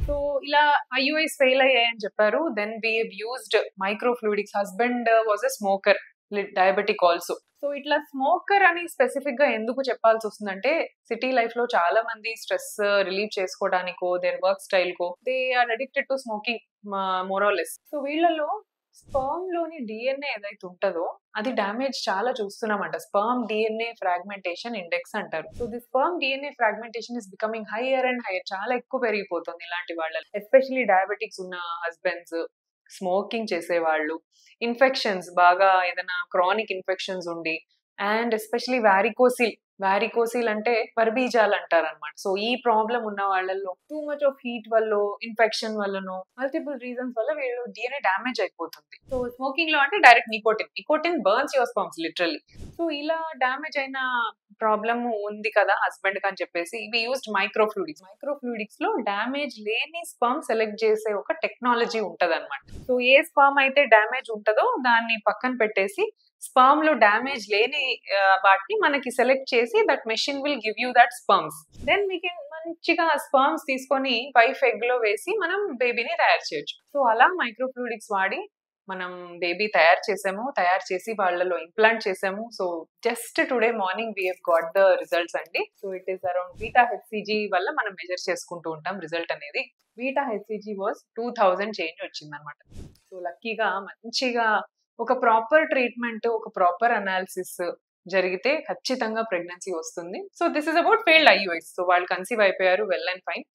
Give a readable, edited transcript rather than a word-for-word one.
So ఇలా IUIs fail అయ్యాయని చెప్పారు. Then we used microfluidics. Husband was a smoker, diabetic also. So ఇట్లా smoker అని స్పెసిఫిక్ గా ఎందుకు చెప్పాల్సి వస్తుందంటే, సిటీ లైఫ్ లో చాలా మంది స్ట్రెస్ రిలీవ్ చేసుకోవడానికో, దేర్ వర్క్ స్టైల్ కో they are addicted to smoking more or less. So వీళ్ళలో స్పర్మ్ లోని DNA ఏదైతే ఉంటుందో అది డ్యామేజ్ చాలా చూస్తున్నామంట. స్పర్మ్ DNA ఫ్రాగ్మెంటేషన్ ఇండెక్స్ అంటారు. So the sperm DNA fragmentation is becoming higher and higher. చాలా ఎక్కువ పెరిగిపోతుంది ఇలాంటి వాళ్ళలో, ఎస్పెషలీ డయాబెటిక్స్ ఉన్న హస్బెండ్స్, స్మోకింగ్ చేసేవాళ్ళు, ఇన్ఫెక్షన్స్ బాగా ఏదైనా క్రానిక్ ఇన్ఫెక్షన్స్ ఉండి, అండ్ ఎస్పెషలీ వ్యారికోసిల్ అంటే పరబీజాలు అంటారనమాట. సో ఈ ప్రాబ్లం ఉన్న వాళ్ళల్లో టూ మచ్ ఆఫ్ హీట్ వల్ల, ఇన్ఫెక్షన్ వల్లనో, మల్టిపుల్ రీజన్స్ వల్ల వీళ్ళు DNA డ్యామేజ్ అయిపోతుంది. సో స్మోకింగ్ లో అంటే direct nicotine burns your sperms literally. So ఇలా డ్యామేజ్ అయిన ప్రాబ్లమ్ ఉంది కదా హస్బెండ్ అని చెప్పేసి వి యూజ్డ్ మైక్రోఫ్లూయిడిక్స్ లో డ్యామేజ్ లేని స్పర్మ్ సెలెక్ట్ చేసే ఒక టెక్నాలజీ ఉంటది అనమాట. సో ఏ స్పర్మ్ అయితే డ్యామేజ్ ఉంటుందో దాన్ని పక్కన పెట్టేసి స్పర్మ్ లో డ్యామేజ్ లేని వాటిని మనకి సెలెక్ట్ చేసి that machine will give you that sperms. Then we can మంచిగా స్పర్మ్స్ తీసుకొని వైఫ్ ఎగ్ లో వేసి మనం బేబీని తయారు చేయొచ్చు. సో అలా మైక్రోఫ్లూయిడిక్స్ వాడి మనం బేబీ తయారు చేసి వాళ్ళలో ఇంప్లాంట్ చేసాము. So just today morning we have got the results అండి. So it is around beta HCG వల్ల మనం మెజర్ చేసుకుంటూ ఉంటాం రిజల్ట్ అనేది. బీటా HCG వాజ్ 2000 చేంజ్ వచ్చింది అనమాట. సో లక్కీగా మంచిగా ఒక ప్రాపర్ ట్రీట్మెంట్, ఒక ప్రాపర్ అనాలిసిస్ జరిగితే ఖచ్చితంగా ప్రెగ్నెన్సీ వస్తుంది. So this is about failed IUIs. So వాళ్ళు కన్సీవ్ అయిపోయారు, వెల్ అండ్ ఫైన్.